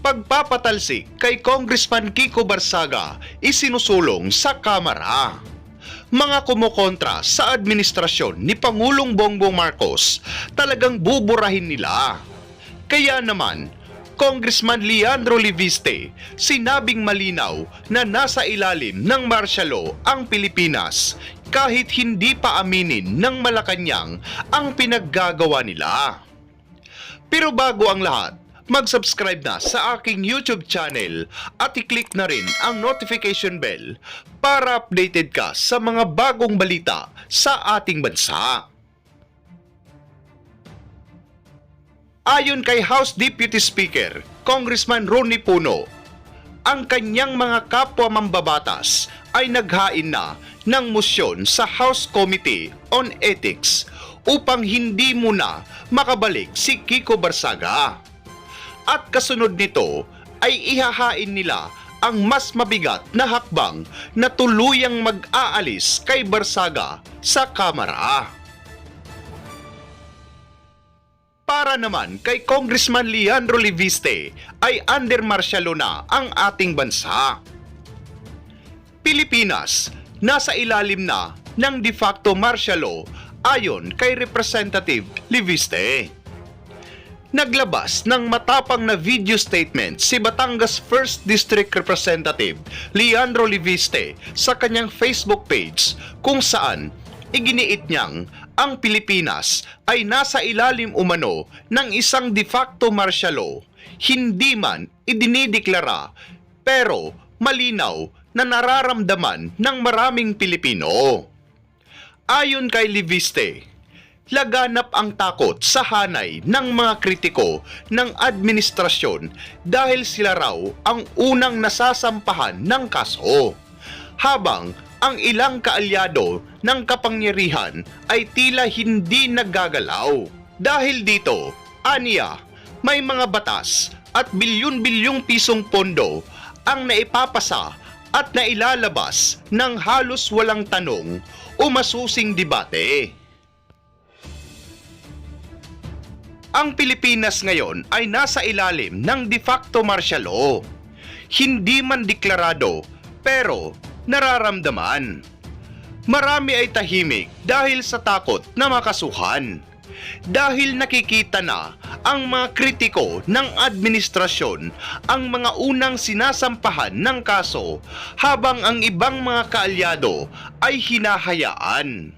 Pagpapatalsik kay Congressman Kiko Barsaga isinusulong sa Kamara. Mga kumukontra sa administrasyon ni Pangulong Bongbong Marcos talagang buburahin nila. Kaya naman, Congressman Leandro Leviste sinabing malinaw na nasa ilalim ng martial law ang Pilipinas kahit hindi pa aminin ng Malacanang ang pinaggagawa nila. Pero bago ang lahat, mag-subscribe na sa aking YouTube channel at i-click na rin ang notification bell para updated ka sa mga bagong balita sa ating bansa. Ayon kay House Deputy Speaker, Congressman Ronnie Puno, ang kanyang mga kapwa mambabatas ay naghain na ng motion sa House Committee on Ethics upang hindi muna makabalik si Kiko Barsaga. At kasunod nito ay ihahain nila ang mas mabigat na hakbang na tuluyang mag-aalis kay Barsaga sa Kamara. Para naman kay Congressman Leandro Leviste ay under martial law na ang ating bansa. Pilipinas, nasa ilalim na ng de facto martial law ayon kay Representative Leviste. Naglabas ng matapang na video statement si Batangas 1st District Representative Leandro Leviste sa kanyang Facebook page kung saan iginiit niyang ang Pilipinas ay nasa ilalim umano ng isang de facto martial law, hindi man idinideklara pero malinaw na nararamdaman ng maraming Pilipino. Ayon kay Leviste, laganap ang takot sa hanay ng mga kritiko ng administrasyon dahil sila raw ang unang nasasampahan ng kaso, habang ang ilang kaalyado ng kapangyarihan ay tila hindi naggagalaw. Dahil dito, aniya, may mga batas at bilyon-bilyong pisong pondo ang naipapasa at nailalabas ng halos walang tanong o masusing debate. Ang Pilipinas ngayon ay nasa ilalim ng de facto martial law. Hindi man deklarado pero nararamdaman. Marami ay tahimik dahil sa takot na makasuhan. Dahil nakikita na ang mga kritiko ng administrasyon ang mga unang sinasampahan ng kaso habang ang ibang mga kaalyado ay hinahayaan.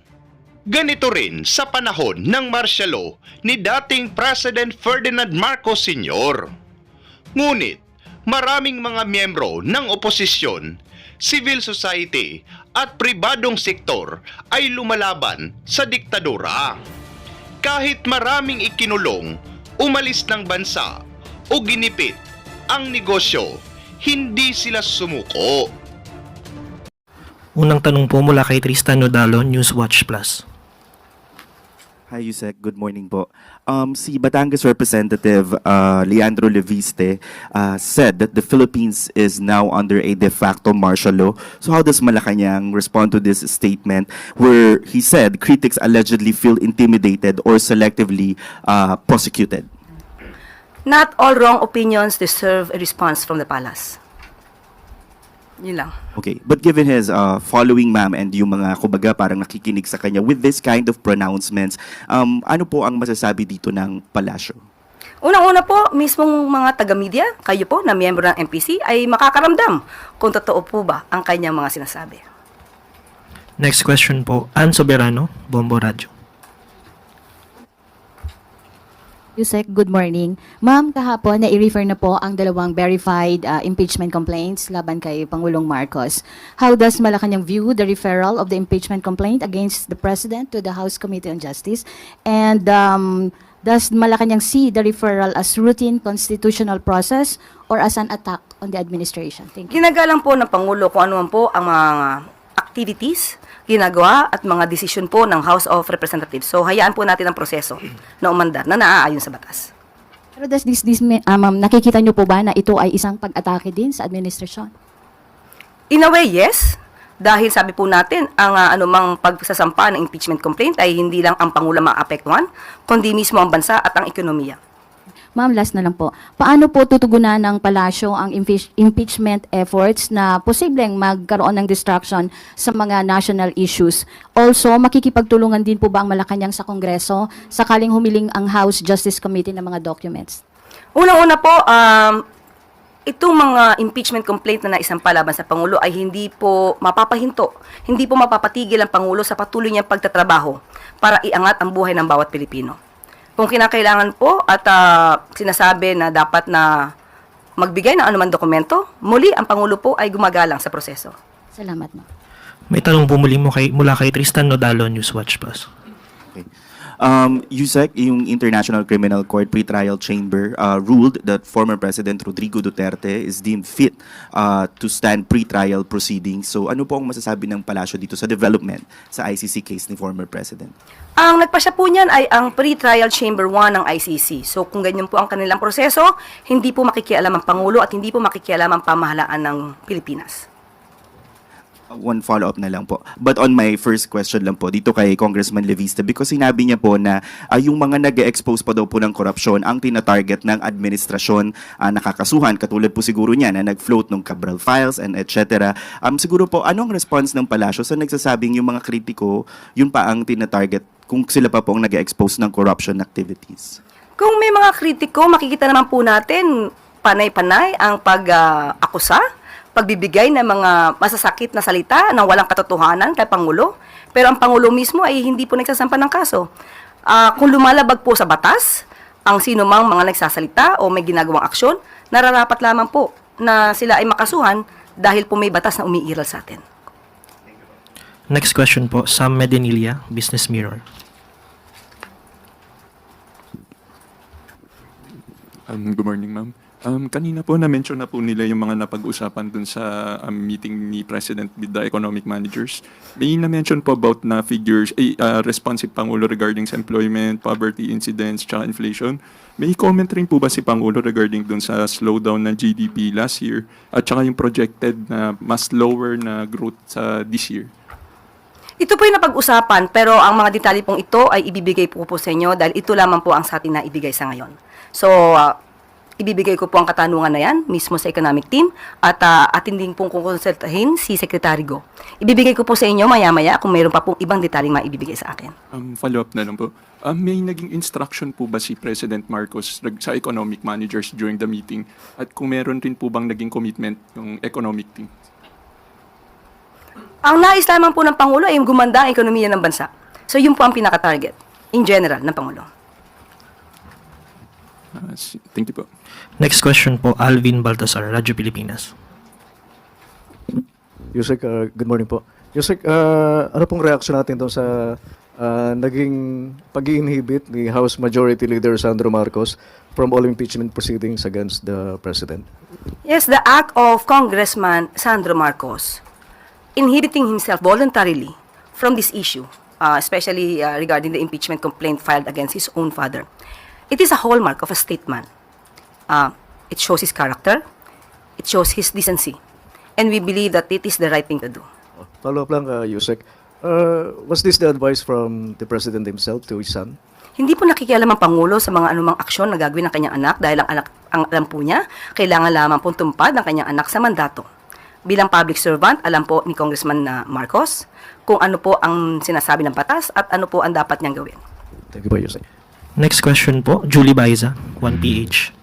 Ganito rin sa panahon ng martial law ni dating President Ferdinand Marcos Sr. Ngunit maraming mga miyembro ng oposisyon, civil society at pribadong sektor ay lumalaban sa diktadura. Kahit maraming ikinulong, umalis ng bansa o ginipit ang negosyo, hindi sila sumuko. Unang tanong po mula kay Tristan Nodalo, Newswatch Plus. Hi, Yusek. Good morning po. Si Batangas Representative Leandro Leviste said that the Philippines is now under a de facto martial law. So how does Malacanang respond to this statement where he said critics allegedly feel intimidated or selectively prosecuted? Not all wrong opinions deserve a response from the palace. Yun lang. Okay, but given his following, ma'am, and yung mga kumbaga parang nakikinig sa kanya with this kind of pronouncements, ano po ang masasabi dito ng palasyo? Unang-una po, mismong mga taga-media, kayo po na miyembro ng MPC, ay makakaramdam kung totoo po ba ang kanyang mga sinasabi. Next question po, Ann Soberano, Bombo Radio. Yusek, good morning. Ma'am, kahapon na i-refer na po ang dalawang verified impeachment complaints laban kay Pangulong Marcos. How does Malacanang view the referral of the impeachment complaint against the President to the House Committee on Justice? And does Malacanang see the referral as routine constitutional process or as an attack on the administration? Thank you. Ginagalang po ng Pangulo kung ano man po ang mga activities, ginagawa at mga desisyon po ng House of Representatives. So, hayaan po natin ang proseso na umandar na naaayon sa batas. Pero does ma'am, nakikita niyo po ba na ito ay isang pag-atake din sa administrasyon? In a way, yes. Dahil sabi po natin, ang anumang pagsasampa ng impeachment complaint ay hindi lang ang Pangulo maapektuhan, kundi mismo ang bansa at ang ekonomiya. Ma'am, last na lang po. Paano po tutugunan ng palasyo ang impeachment efforts na posibleng magkaroon ng distraction sa mga national issues? Also, makikipagtulungan din po ba ang Malacanang sa Kongreso sakaling humiling ang House Justice Committee ng mga documents? Unang-una po, itong mga impeachment complaint na naisampa laban sa Pangulo ay hindi po mapapahinto, hindi po mapapatigil ang Pangulo sa patuloy niyang pagtatrabaho para iangat ang buhay ng bawat Pilipino. Kung kinakailangan po at sinasabi na dapat na magbigay ng anumang dokumento, muli ang Pangulo po ay gumagalang sa proseso. Salamat, ma'am. May tanong po mula kay Tristan Nodalo, Newswatch Plus. Okay. Yusek, yung International Criminal Court Pretrial Chamber ruled that former President Rodrigo Duterte is deemed fit to stand pretrial proceedings. So ano po ang masasabi ng palasyo dito sa development sa ICC case ni former President? Ang nagpasya po niyan ay ang Pre-Trial Chamber 1 ng ICC. So kung ganyan po ang kanilang proseso, hindi po makikialam ang Pangulo at hindi po makikialam ang pamahalaan ng Pilipinas. One follow-up na lang po. But on my first question lang po, dito kay Congressman Levista, because sinabi niya po na yung mga nag-expose pa daw po ng korupsyon ang tina-target ng administrasyon nakakasuhan, katulad po siguro niya na nag-float ng Cabral Files and etc. Siguro po, anong response ng palasyo sa nagsasabing yung mga kritiko, yun pa ang tina-target kung sila pa po ang nag-expose ng corruption activities? Kung may mga kritiko, makikita naman po natin panay-panay ang pag-akusa, pagbibigay ng mga masasakit na salita na walang katotohanan kay Pangulo. Pero ang Pangulo mismo ay hindi po nagsasampa ng kaso. Kung lumalabag po sa batas, ang sino mang mga nagsasalita o may ginagawang aksyon, nararapat lamang po na sila ay makasuhan dahil po may batas na umiiral sa atin. Next question po, Sam Medinilla, Business Mirror. Good morning, ma'am. Kanina po na-mention na po nila yung mga napag-usapan dun sa meeting ni President with the economic managers. May na-mention po about na figures, responsive Pangulo regarding sa employment, poverty incidents, tsaka inflation. May comment rin po ba si Pangulo regarding dun sa slowdown ng GDP last year at tsaka yung projected na mas lower na growth sa this year? Ito po yung napag-usapan, pero ang mga detalye pong ito ay ibibigay po sa inyo dahil ito lamang po ang sa atin na ibigay sa ngayon. So, ibibigay ko po ang katanungan na yan mismo sa economic team at atin din pong kukonsultahin si Secretary Go. Ibibigay ko po sa inyo maya-maya kung mayroon pa pong ibang detaling maibibigay sa akin. Follow-up na lang po. May naging instruction po ba si President Marcos sa economic managers during the meeting? At kung meron rin po bang naging commitment ng economic team? Ang nais lamang po ng Pangulo ay yung gumanda ang ekonomiya ng bansa. So yun po ang pinaka-target in general ng Pangulo. Thank you po. Next question po, Alvin Baltasar, Radyo Pilipinas. Yusek, good morning po. Yusek, ano pong reaction natin doon sa naging pag-inhibit ni House Majority Leader Sandro Marcos from all impeachment proceedings against the President? Yes, the act of Congressman Sandro Marcos inhibiting himself voluntarily from this issue, especially regarding the impeachment complaint filed against his own father. It is a hallmark of a statesman. It shows his character, it shows his decency, and we believe that it is the right thing to do. Follow-up lang, Yusek. Was this the advice from the President himself to his son? Hindi po nakikialam ang Pangulo sa mga anumang aksyon na gagawin ng kanyang anak dahil ang alam po niya, kailangan lamang pong tumpad ng kanyang anak sa mandato. Bilang public servant, alam po ni Congressman Marcos kung ano po ang sinasabi ng batas at ano po ang dapat niyang gawin. Thank you po, Yusek. Next question po, Julie Baiza, 1PH.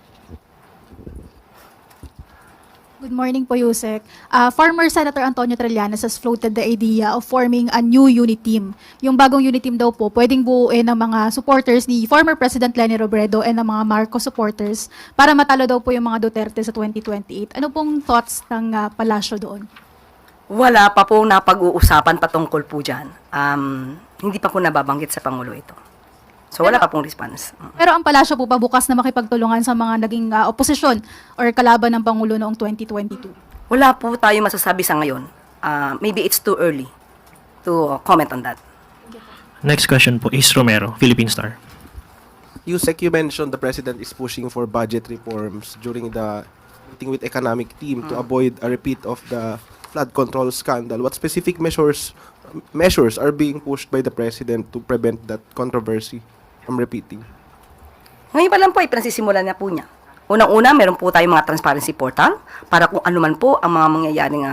Good morning po, Yusek. Former Senator Antonio Trillanes has floated the idea of forming a new unit team. Yung bagong unit team daw po, pwedeng buuin ng mga supporters ni former President Leni Robredo and ng mga Marcos supporters para matalo daw po yung mga Duterte sa 2028. Ano pong thoughts ng palasyo doon? Wala pa po napag-uusapan patungkol po dyan. Hindi pa po nababanggit sa Pangulo ito. So wala pa pong response. Pero ang palasyo po pa bukas na makipagtulungan sa mga naging oposisyon or kalaban ng Pangulo noong 2022? Wala po tayo masasabi sa ngayon. Maybe it's too early to comment on that. Next question po, Ace Romero, Philippine Star. Yusek, you mentioned the President is pushing for budget reforms during the meeting with economic team to avoid a repeat of the flood control scandal. What specific measures are being pushed by the President to prevent that controversy from repeating? Ngayon pa lang po ay pinasisimulan na po niya. Unang-una, meron po tayong mga transparency portal para kung ano man po ang mga mangyayaring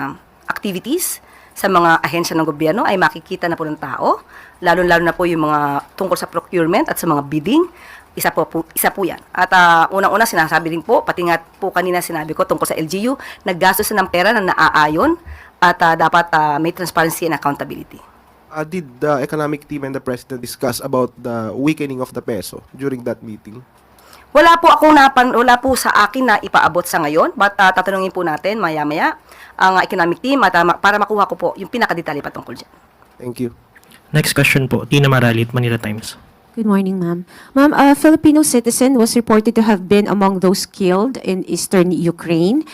activities sa mga ahensya ng gobyerno ay makikita na po ng tao, lalo-lalo na po yung mga tungkol sa procurement at sa mga bidding. Isa po yan. At unang-una sinasabi rin po, pati nga po kanina sinabi ko tungkol sa LGU, naggastos na ng pera na naaayon at dapat may transparency and accountability. Did the economic team and the president discuss about the weakening of the peso during that meeting? Wala po sa akin na ipaabot sa ngayon, but tatanungin po natin maya-maya ang economic team at para makuha ko po yung pinakadetalye patungkol dyan. Thank you. Next question po, Tina Maralit, Manila Times. Good morning, ma'am. Ma'am, a Filipino citizen was reported to have been among those killed in eastern Ukraine.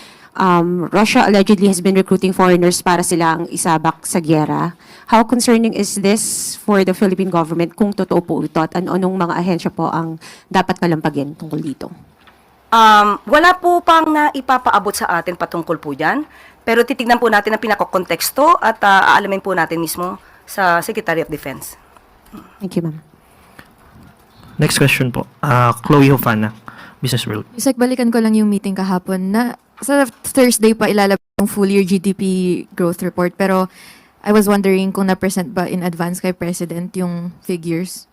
Russia allegedly has been recruiting foreigners para silang isabak sa gyera. How concerning is this for the Philippine government kung totoo po ito at anong mga ahensya po ang dapat kalampagin tungkol dito? Wala po pang na ipapaabot sa atin patungkol po dyan, pero titignan po natin ang pinakakonteksto at aalamin po natin mismo sa Secretary of Defense. Thank you, ma'am. Next question po, Chloe Hofana, Business World. Yusek, balikan ko lang yung meeting kahapon na sa Thursday pa ilalabas yung full year GDP growth report, pero I was wondering kung na-present ba in advance kay President yung figures?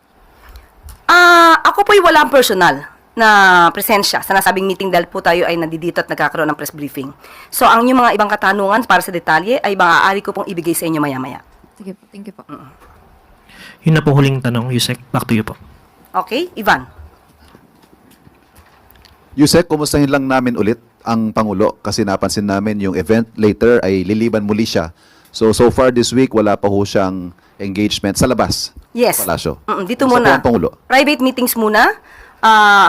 Ako po'y walang personal na presensya sa nasabing meeting dahil po tayo ay nandito at nagkakaroon ng press briefing. So, ang yung mga ibang katanungan para sa detalye ay maaari ko pong ibigay sa inyo maya-maya. Sige po, thank you po. Yun na po huling tanong, Yusek, back to you po. Okay, Ivan? Yusek, kumustahin lang namin ulit ang Pangulo kasi napansin namin yung event later ay liliban muli siya. So far this week, wala pa ho siyang engagement sa labas. Yes. Palasyo. Dito Kumusta muna. po ang Pangulo? Private meetings muna.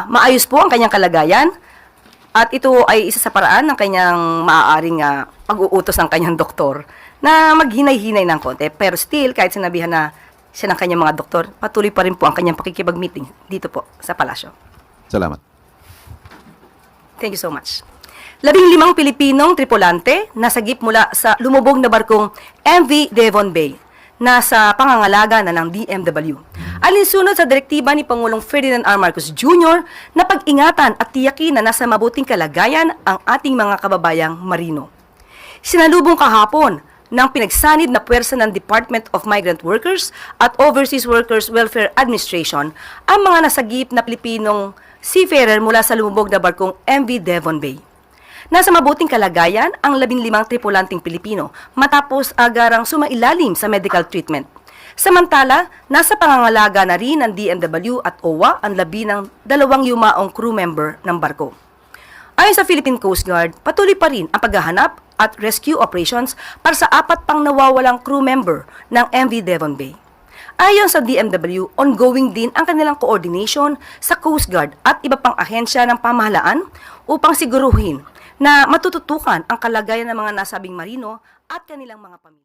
Maayos po ang kanyang kalagayan. At ito ay isa sa paraan ng kanyang maaaring pag-uutos ng kanyang doktor na maghinay-hinay ng konti. Pero still, kahit sinabihan na siya ng kanyang mga doktor, patuloy pa rin po ang kanyang pakikipag-meeting dito po sa palasyo. Salamat. Thank you so much. 15 Pilipinong tripulante nasagip mula sa lumubog na barkong MV Devon Bay nasa pangangalaga na ng DMW. Alinsunod sa direktiba ni Pangulong Ferdinand R. Marcos Jr. na pag-ingatan at tiyakin na nasa mabuting kalagayan ang ating mga kababayang marino. Sinalubong kahapon ng pinagsanib na puwersa ng Department of Migrant Workers at Overseas Workers Welfare Administration ang mga nasagip na Pilipinong seafarer mula sa lumubog na barkong MV Devon Bay. Nasa mabuting kalagayan ang 15 tripulanting Pilipino matapos agarang sumailalim sa medical treatment. Samantala, nasa pangangalaga na rin ng DMW at OWA ang labi ng 2 yumaong crew member ng barko. Ayon sa Philippine Coast Guard, patuloy pa rin ang paghahanap at rescue operations para sa 4 pang nawawalang crew member ng MV Devon Bay. Ayon sa DMW, ongoing din ang kanilang coordination sa Coast Guard at iba pang ahensya ng pamahalaan upang siguruhin na matututukan ang kalagayan ng mga nasabing marino at kanilang mga pamilya.